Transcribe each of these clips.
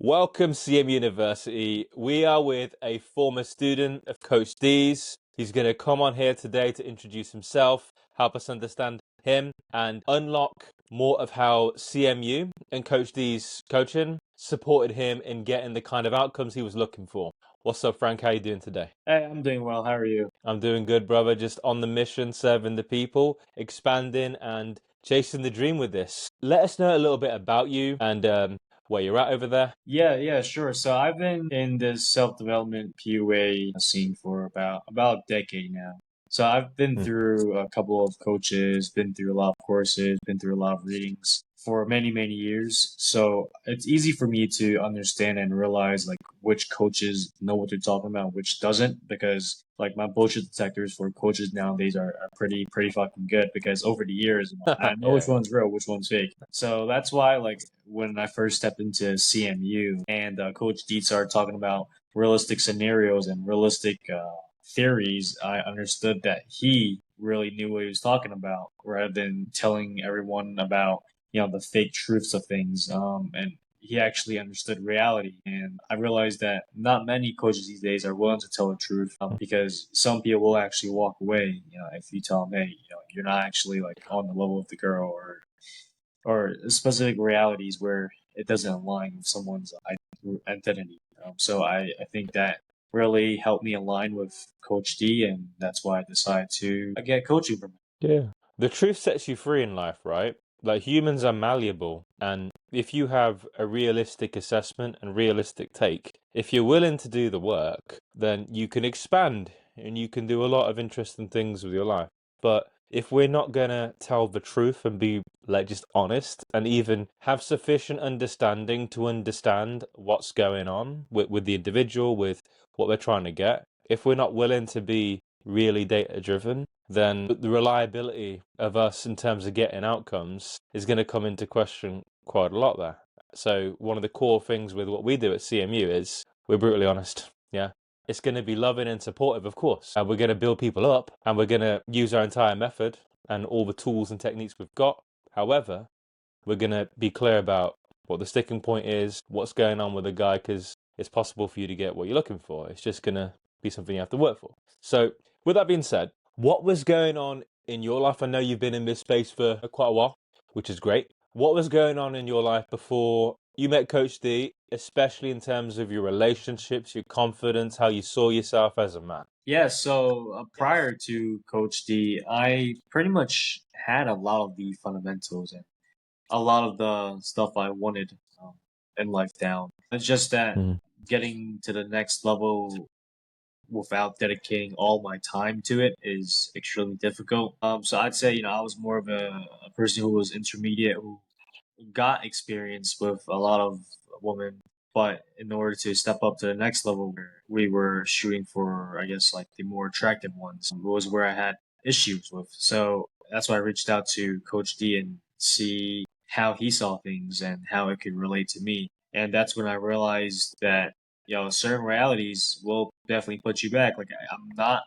Welcome, CM University. We are with a former student of Coach D's. He's going to come on here today to introduce himself, help us understand him, and unlock more of how CMU and Coach D's coaching supported him in getting the kind of outcomes he was looking for. What's up, Frank? How you doing today? Hey, I'm doing well. How are you? I'm doing good, brother. Just on the mission, serving the people, expanding and chasing the dream with this. Let us know a little bit about you and where you're at over there. Yeah, sure. So I've been in this self-development PUA scene for about a decade now. So I've been Mm. through a couple of coaches, been through a lot of courses, been through a lot of readings for many years. So it's easy for me to understand and realize like which coaches know what they're talking about, which doesn't, because like my bullshit detectors for coaches nowadays are pretty fucking good because over the years, I know which Yeah. one's real, which one's fake. So that's why like when I first stepped into CMU and Coach D started talking about realistic scenarios and realistic theories, I understood that he really knew what he was talking about rather than telling everyone about, the fake truths of things. And he actually understood reality. And I realized that not many coaches these days are willing to tell the truth because some people will actually walk away, if you tell them, hey, you're not actually like on the level of the girl or specific realities where it doesn't align with someone's identity. So I think that really helped me align with Coach D, and that's why I decided to get coaching from him. Yeah. The truth sets you free in life, right? Like humans are malleable, and if you have a realistic assessment and realistic take, if you're willing to do the work, then you can expand and you can do a lot of interesting things with your life. But if we're not gonna tell the truth and be like just honest and even have sufficient understanding to understand what's going on with the individual, with what they're trying to get, if we're not willing to be really data driven, then the reliability of us in terms of getting outcomes is going to come into question quite a lot there. So one of the core things with what we do at CMU is we're brutally honest. Yeah. It's going to be loving and supportive, of course. And we're going to build people up and we're going to use our entire method and all the tools and techniques we've got. However, we're going to be clear about what the sticking point is, what's going on with the guy, because it's possible for you to get what you're looking for. It's just going to be something you have to work for. So, with that being said, what was going on in your life? I know you've been in this space for quite a while, which is great. What was going on in your life before you met Coach D, especially in terms of your relationships, your confidence, how you saw yourself as a man? Yeah, so prior to Coach D, I pretty much had a lot of the fundamentals and a lot of the stuff I wanted in life down. It's just that Mm. getting to the next level without dedicating all my time to it is extremely difficult. So I'd say, I was more of a person who was intermediate, who got experience with a lot of women, but in order to step up to the next level, where we were shooting for, I guess, like the more attractive ones, was where I had issues with. So that's why I reached out to Coach D and see how he saw things and how it could relate to me. And that's when I realized that certain realities will definitely put you back. Like I'm not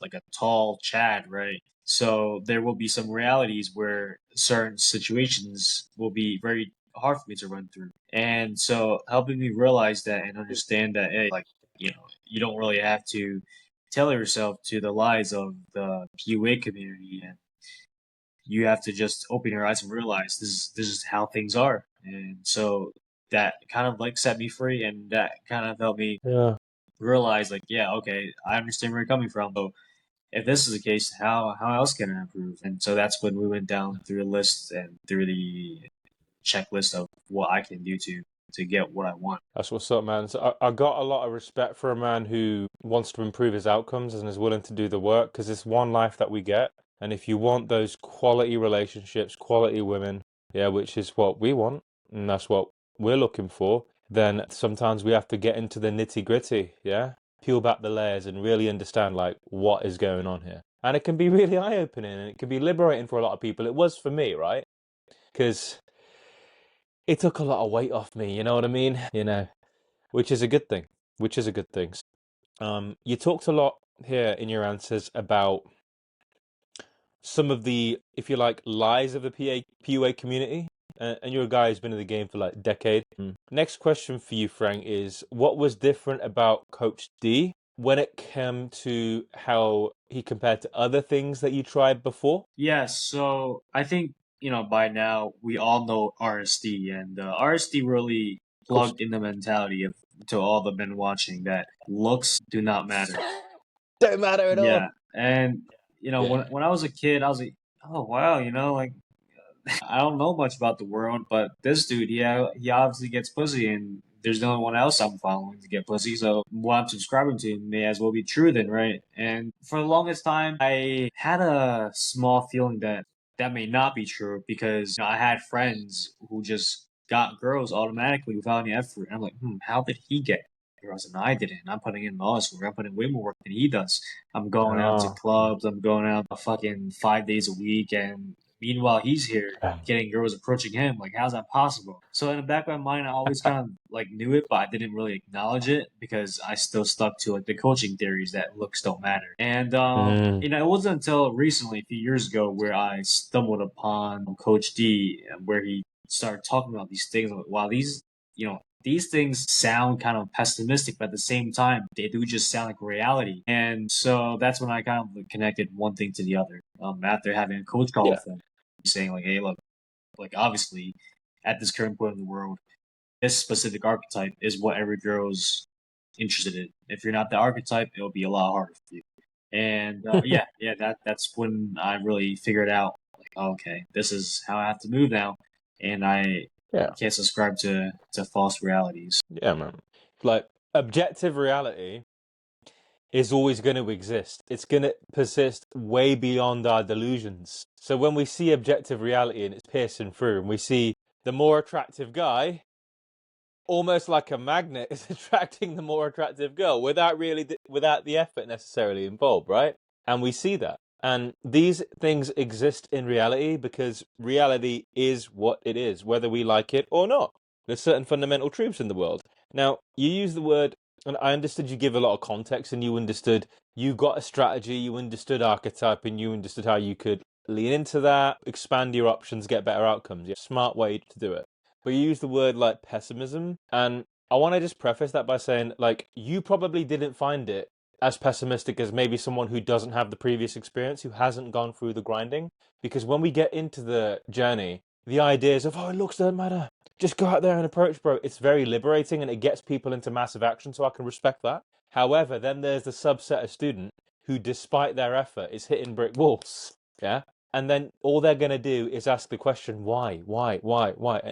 like a tall Chad, right? So there will be some realities where certain situations will be very hard for me to run through. And so helping me realize that and understand that, hey, like, you don't really have to tell yourself to the lies of the PUA community, and you have to just open your eyes and realize this is how things are. And so that kind of like set me free, and that kind of helped me Yeah. realize like, yeah, okay, I understand where you're coming from. So if this is the case, how else can I improve? And so that's when we went down through the list and through the checklist of what I can do to get what I want. That's what's up, man. So I got a lot of respect for a man who wants to improve his outcomes and is willing to do the work because it's one life that we get. And if you want those quality relationships, quality women, yeah, which is what we want, and that's what we're looking for, then sometimes we have to get into the nitty gritty, yeah? Peel back the layers and really understand like what is going on here. And it can be really eye-opening and it can be liberating for a lot of people. It was for me, right? Because it took a lot of weight off me, you know what I mean? Which is a good thing, which is a good thing. You talked a lot here in your answers about some of the, if you like, lies of the PUA community and you're a guy who's been in the game for like a decade. Next question for you, Frank, is what was different about Coach D when it came to how he compared to other things that you tried before? Yes, so I think, by now we all know RSD, and RSD really Of course. plugged in the mentality of to all the men watching that looks do not matter. Don't matter at all. Yeah, and when I was a kid, I was like, oh wow, like I don't know much about the world, but this dude, he obviously gets pussy, and there's no one else I'm following to get pussy, so what I'm subscribing to may as well be true then, right? And for the longest time, I had a small feeling that that may not be true because I had friends who just got girls automatically without any effort. And I'm like, how did he get girls and I didn't? I'm putting in all this work. I'm putting way more work than he does. I'm going out to Oh. clubs. I'm going out fucking 5 days a week, and meanwhile, he's here getting girls approaching him. Like, how's that possible? So in the back of my mind, I always kind of like knew it, but I didn't really acknowledge it because I still stuck to like the coaching theories that looks don't matter. And it wasn't until recently, a few years ago, where I stumbled upon Coach D, where he started talking about these things. Like, wow, these things sound kind of pessimistic, but at the same time, they do just sound like reality. And so that's when I kind of connected one thing to the other. After having a coach call Yeah. with him, saying like, "Hey, look, like obviously, at this current point in the world, this specific archetype is what every girl's interested in. If you're not the archetype, it'll be a lot harder for you." And that's when I really figured out, like, okay, this is how I have to move now, and I Yeah. can't subscribe to false realities. Yeah, man. Like, objective reality is always going to exist. It's going to persist way beyond our delusions. So when we see objective reality and it's piercing through, and we see the more attractive guy, almost like a magnet, is attracting the more attractive girl without the effort necessarily involved, right? And we see that. And these things exist in reality because reality is what it is, whether we like it or not. There's certain fundamental truths in the world. Now, you use the word, and I understood you give a lot of context, and you understood you got a strategy, you understood archetype, and you understood how you could lean into that, expand your options, get better outcomes. Yeah, smart way to do it. But you use the word like pessimism, and I want to just preface that by saying, like, you probably didn't find it as pessimistic as maybe someone who doesn't have the previous experience, who hasn't gone through the grinding. Because when we get into the journey, the ideas of, oh, looks don't matter, just go out there and approach, bro, it's very liberating and it gets people into massive action, so I can respect that. However, then there's the subset of student who, despite their effort, is hitting brick walls. Yeah. And then all they're going to do is ask the question, why?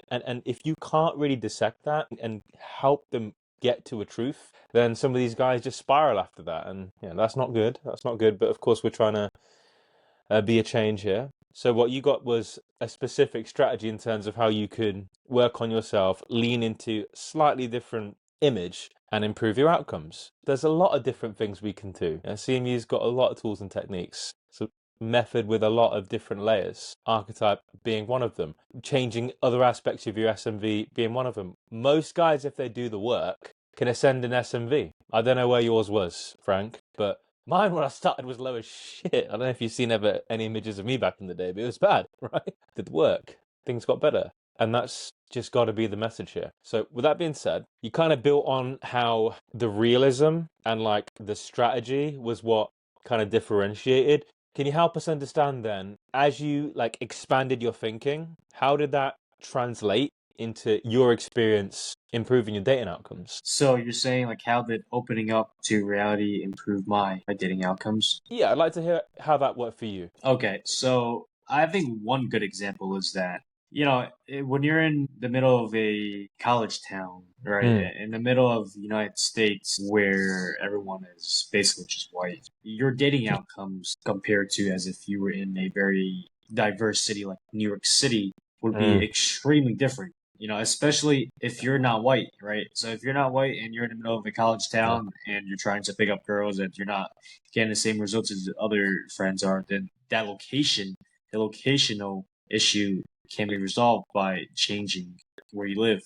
And if you can't really dissect that and help them get to a truth, then some of these guys just spiral after that. And yeah, that's not good. That's not good. But of course, we're trying to be a change here. So what you got was a specific strategy in terms of how you could work on yourself, lean into slightly different image and improve your outcomes. There's a lot of different things we can do. And CMU's got a lot of tools and techniques. So method with a lot of different layers, archetype being one of them, changing other aspects of your SMV being one of them. Most guys, if they do the work, can ascend an SMV. I don't know where yours was, Frank, but mine when I started was low as shit. I don't know if you've seen ever any images of me back in the day, but it was bad, right? Did the work. Things got better. And that's just got to be the message here. So with that being said, you kind of built on how the realism and like the strategy was what kind of differentiated. Can you help us understand then, as you like expanded your thinking, how did that translate into your experience improving your dating outcomes? So you're saying like how did opening up to reality improve my dating outcomes? Yeah, I'd like to hear how that worked for you. Okay, so I think one good example is that when you're in the middle of a college town, right, in the middle of the United States where everyone is basically just white, your dating outcomes compared to as if you were in a very diverse city like New York City would be extremely different. Especially if you're not white, right? So if you're not white and you're in the middle of a college town and you're trying to pick up girls and you're not getting the same results as other friends are, then that the locational issue can be resolved by changing where you live.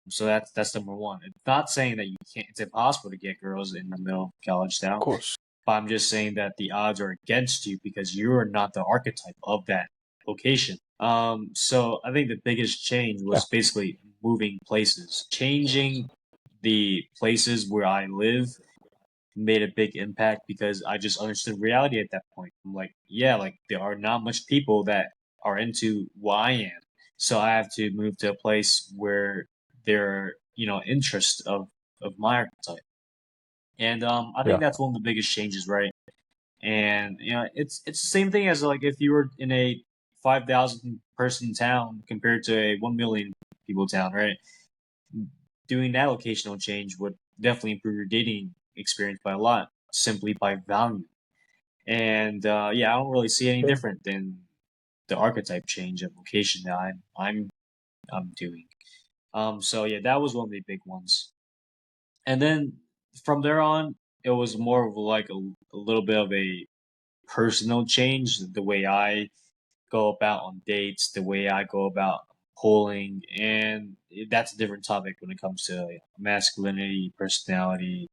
So that's number one. It's not saying that you can't. It's impossible to get girls in the middle of college town. Of course. But I'm just saying that the odds are against you because you are not the archetype of that location. So I think the biggest change Yeah. was basically moving places, changing the places where I live made a big impact because I just understood reality at that point. I'm like, yeah, like there are not much people that are into what I am. So I have to move to a place where there are, interest of my archetype. And I think Yeah. that's one of the biggest changes, right? And it's the same thing as like if you were in a 5,000 person town compared to a 1 million people town, right? Doing that locational change would definitely improve your dating experience by a lot, simply by value. And yeah, I don't really see any Sure. different than the archetype change of location that I'm doing. So yeah, that was one of the big ones. And then from there on, it was more of like a little bit of a personal change, the way I go about on dates, the way I go about polling, and that's a different topic when it comes to masculinity, personality.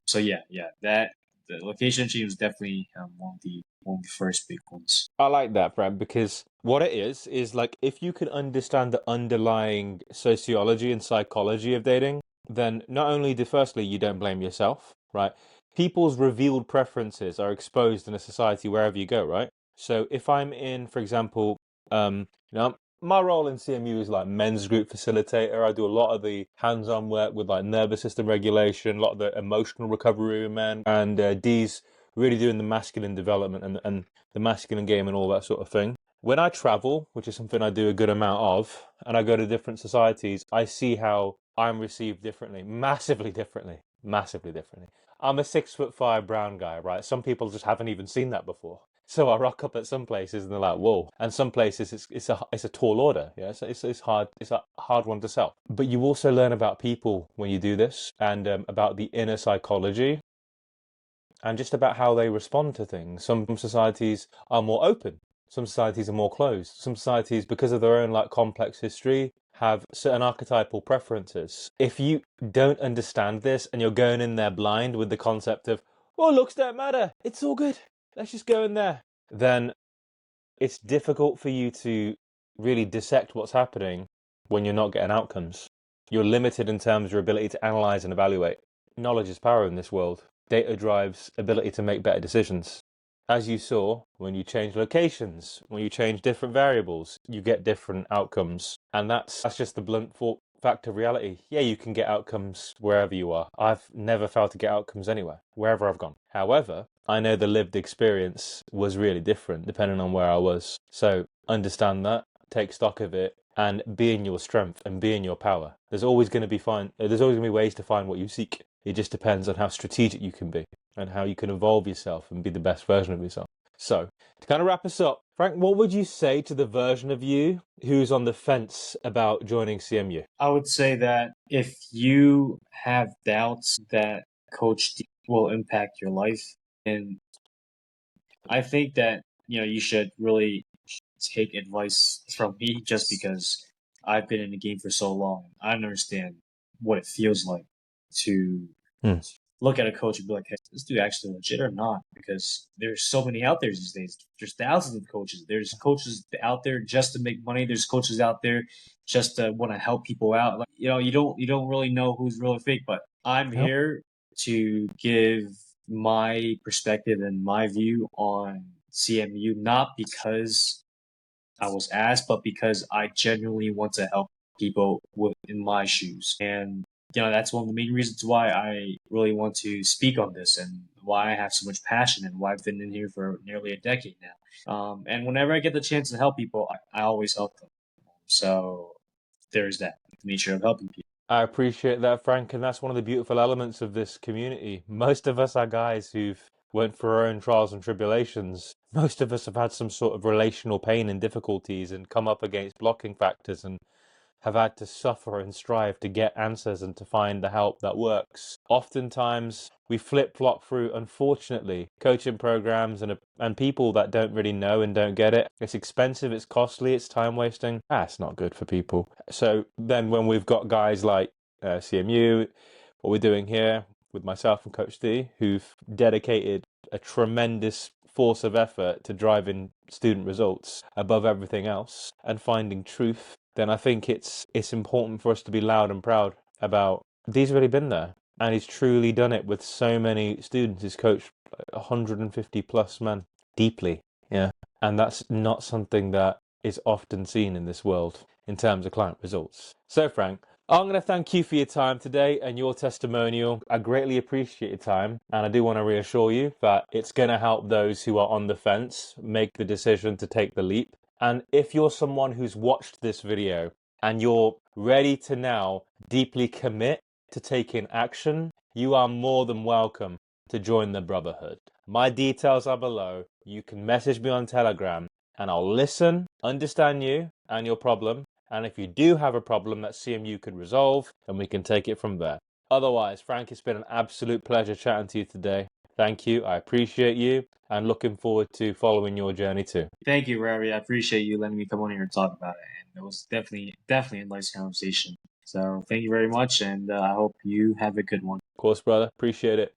So yeah, that the location change was definitely one of the first big ones. I like that, Brad, because what it is like if you can understand the underlying sociology and psychology of dating, then not only do firstly you don't blame yourself, right? People's revealed preferences are exposed in a society wherever you go, right? So if I'm in, for example, my role in CMU is like men's group facilitator. I do a lot of the hands-on work with like nervous system regulation, a lot of the emotional recovery with men, and D's really doing the masculine development and the masculine game and all that sort of thing. When I travel, which is something I do a good amount of, and I go to different societies, I see how I'm received differently, massively differently, massively differently. I'm a 6'5" brown guy, right? Some people just haven't even seen that before. So I rock up at some places and they're like, "Whoa!" And some places it's a tall order. Yeah, it's hard. It's a hard one to sell. But you also learn about people when you do this, and about the inner psychology and just about how they respond to things. Some societies are more open. Some societies are more closed. Some societies, because of their own like complex history, have certain archetypal preferences. If you don't understand this and you're going in there blind with the concept of, well, looks don't matter, it's all good, let's just go in there, then it's difficult for you to really dissect what's happening when you're not getting outcomes. You're limited in terms of your ability to analyze and evaluate. Knowledge is power in this world. Data drives ability to make better decisions. As you saw, when you change locations, when you change different variables, you get different outcomes. And that's just the blunt fact of reality. Yeah, you can get outcomes wherever you are. I've never failed to get outcomes anywhere, wherever I've gone. However, I know the lived experience was really different depending on where I was. So understand that, take stock of it, and be in your strength and be in your power. There's always going to be ways to find what you seek. It just depends on how strategic you can be and how you can evolve yourself and be the best version of yourself. So, to kind of wrap us up, Frank, what would you say to the version of you who's on the fence about joining CMU? I would say that if you have doubts that Coach D will impact your life, and I think that you should really take advice from me just because I've been in the game for so long. I understand what it feels like to Hmm. look at a coach and be like, "Hey, this dude actually legit or not?" Because there's so many out there these days. There's thousands of coaches. There's coaches out there just to make money. There's coaches out there just to want to help people out. Like, you don't really know who's real or fake. But I'm Yep. here to give my perspective and my view on CMU, not because I was asked, but because I genuinely want to help people in my shoes. And that's one of the main reasons why I really want to speak on this and why I have so much passion and why I've been in here for nearly a decade now. And whenever I get the chance to help people, I always help them. So there's that nature of helping people. I appreciate that, Frank, and that's one of the beautiful elements of this community. Most of us are guys who've went through our own trials and tribulations. Most of us have had some sort of relational pain and difficulties and come up against blocking factors and have had to suffer and strive to get answers and to find the help that works. Oftentimes, we flip-flop through, unfortunately, coaching programs and people that don't really know and don't get it. It's expensive, it's costly, it's time wasting. It's not good for people. So then when we've got guys like CMU, what we're doing here with myself and Coach D, who've dedicated a tremendous force of effort to drive in student results above everything else and finding truth, then I think it's important for us to be loud and proud about he's really been there. And he's truly done it with so many students. He's coached 150 plus men deeply. Yeah. And that's not something that is often seen in this world in terms of client results. So, Frank, I'm going to thank you for your time today and your testimonial. I greatly appreciate your time. And I do want to reassure you that it's going to help those who are on the fence make the decision to take the leap. And if you're someone who's watched this video and you're ready to now deeply commit to taking action, you are more than welcome to join the Brotherhood. My details are below. You can message me on Telegram and I'll listen, understand you and your problem. And if you do have a problem that CMU could resolve, then we can take it from there. Otherwise, Frank, it's been an absolute pleasure chatting to you today. Thank you. I appreciate you and looking forward to following your journey too. Thank you, Ravi. I appreciate you letting me come on here and talk about it. And it was definitely a nice conversation. So thank you very much, and I hope you have a good one. Of course, brother. Appreciate it.